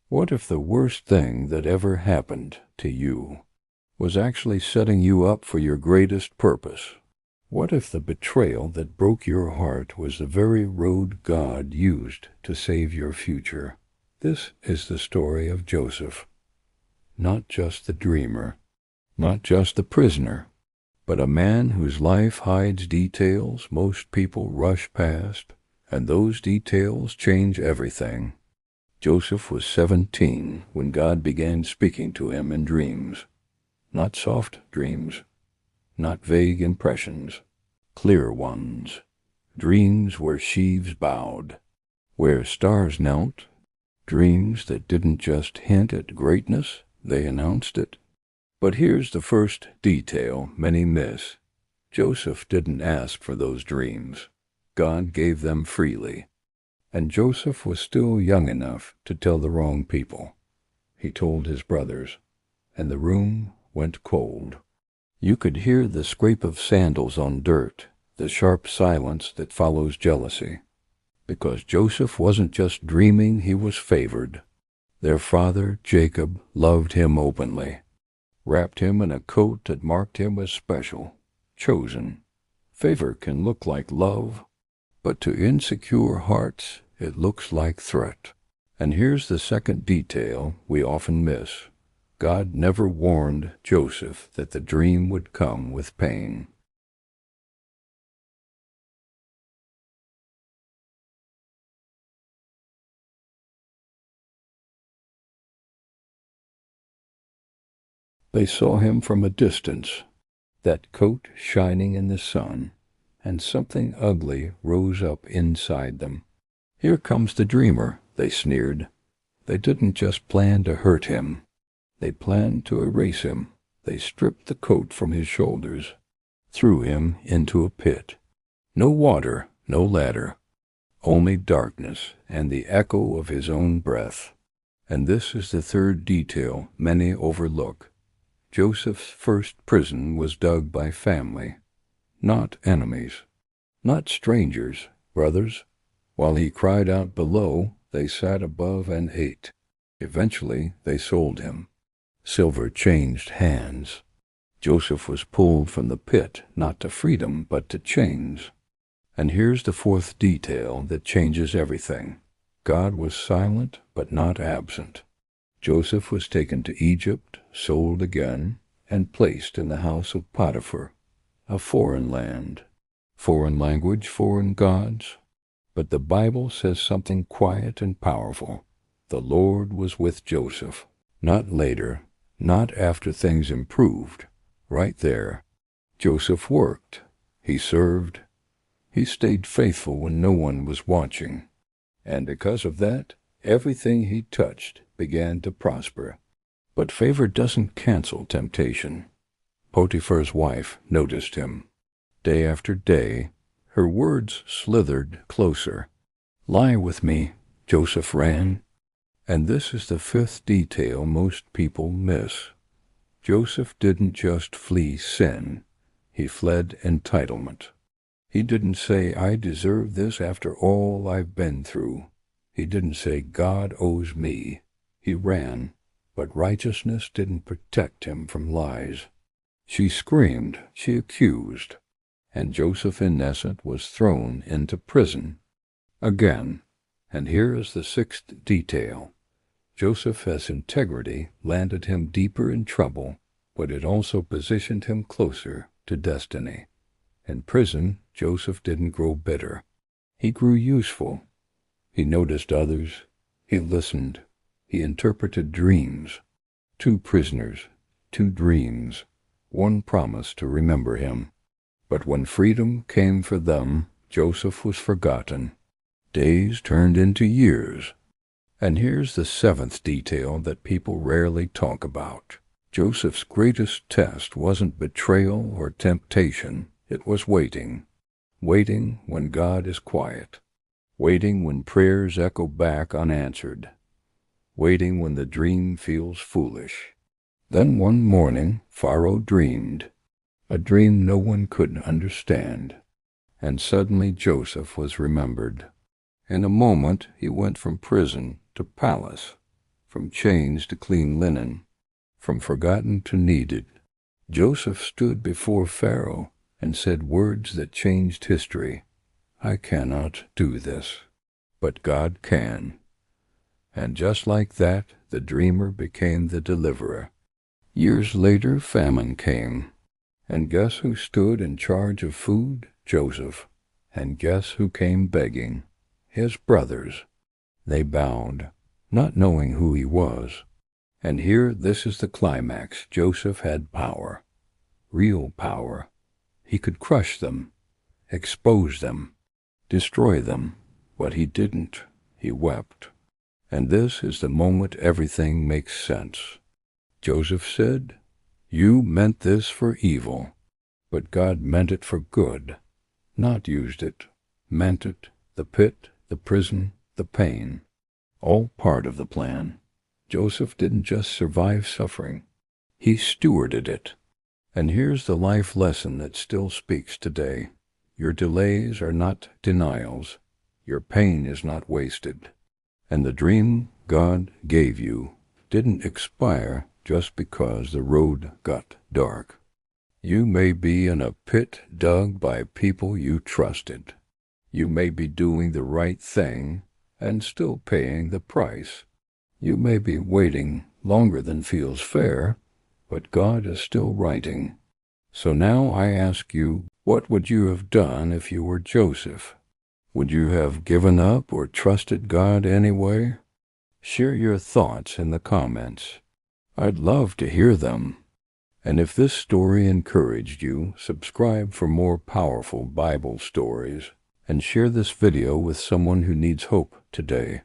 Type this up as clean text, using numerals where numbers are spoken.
What if the worst thing that ever happened to you was actually setting you up for your greatest purpose? What if the betrayal that broke your heart was the very road God used to save your future? This is the story of Joseph. Not just the dreamer, not just the prisoner, but a man whose life hides details most people rush past, and those details change everything. Joseph was 17 when God began speaking to him in dreams. Not soft dreams, not vague impressions, clear ones. Dreams where sheaves bowed, where stars knelt. Dreams that didn't just hint at greatness, they announced it. But here's the first detail many miss. Joseph didn't ask for those dreams. God gave them freely. And Joseph was still young enough to tell the wrong people. He told his brothers, and the room went cold. You could hear the scrape of sandals on dirt, the sharp silence that follows jealousy. Because Joseph wasn't just dreaming, he was favored. Their father, Jacob, loved him openly, wrapped him in a coat that marked him as special, chosen. Favor can look like love, but to insecure hearts it looks like threat. And here's the second detail we often miss. God never warned Joseph that the dream would come with pain. They saw him from a distance, that coat shining in the sun, and something ugly rose up inside them. Here comes the dreamer, they sneered. They didn't just plan to hurt him. They planned to erase him. They stripped the coat from his shoulders, threw him into a pit. No water, no ladder, only darkness and the echo of his own breath. And this is the third detail many overlook. Joseph's first prison was dug by family, not enemies, not strangers, brothers. While he cried out below, they sat above and ate. Eventually they sold him. Silver changed hands. Joseph was pulled from the pit, not to freedom, but to chains. And here's the fourth detail that changes everything. God was silent, but not absent. Joseph was taken to Egypt, sold again, and placed in the house of Potiphar, a foreign land, foreign language, foreign gods. But the Bible says something quiet and powerful. The Lord was with Joseph, not later, not after things improved. Right there, Joseph worked, he served, he stayed faithful when no one was watching. And because of that, everything he touched began to prosper. But favor doesn't cancel temptation. Potiphar's wife noticed him. Day after day, her words slithered closer. Lie with me, Joseph ran. And this is the fifth detail most people miss. Joseph didn't just flee sin. He fled entitlement. He didn't say, I deserve this after all I've been through. He didn't say, God owes me. He ran, but righteousness didn't protect him from lies. She screamed, she accused, and Joseph in Knesset was thrown into prison. Again, and here is the sixth detail. Joseph's integrity landed him deeper in trouble, but it also positioned him closer to destiny. In prison, Joseph didn't grow bitter. He grew useful. He noticed others. He listened. He interpreted dreams. 2 prisoners, 2 dreams, 1 promise to remember him. But when freedom came for them, Joseph was forgotten. Days turned into years. And here's the 7th detail that people rarely talk about. Joseph's greatest test wasn't betrayal or temptation. It was waiting. Waiting when God is quiet. Waiting when prayers echo back unanswered. Waiting when the dream feels foolish. Then one morning, Pharaoh dreamed. A dream no one could understand. And suddenly Joseph was remembered. In a moment, he went from prison to palace, from chains to clean linen, from forgotten to needed. Joseph stood before Pharaoh and said words that changed history. I cannot do this, but God can. And just like that, the dreamer became the deliverer. Years later, famine came. And guess who stood in charge of food? Joseph. And guess who came begging? His brothers. They bowed, not knowing who he was. And here, this is the climax. Joseph had power. Real power. He could crush them, expose them, destroy them. But he didn't. He wept. And this is the moment everything makes sense. Joseph said, "You meant this for evil, but God meant it for good." Not used it, meant it, the pit, the prison, the pain. All part of the plan. Joseph didn't just survive suffering. He stewarded it. And here's the life lesson that still speaks today. Your delays are not denials. Your pain is not wasted. And the dream God gave you didn't expire just because the road got dark. You may be in a pit dug by people you trusted. You may be doing the right thing and still paying the price. You may be waiting longer than feels fair, but God is still writing. So now I ask you, what would you have done if you were Joseph? Would you have given up or trusted God anyway? Share your thoughts in the comments. I'd love to hear them. And if this story encouraged you, subscribe for more powerful Bible stories and share this video with someone who needs hope today.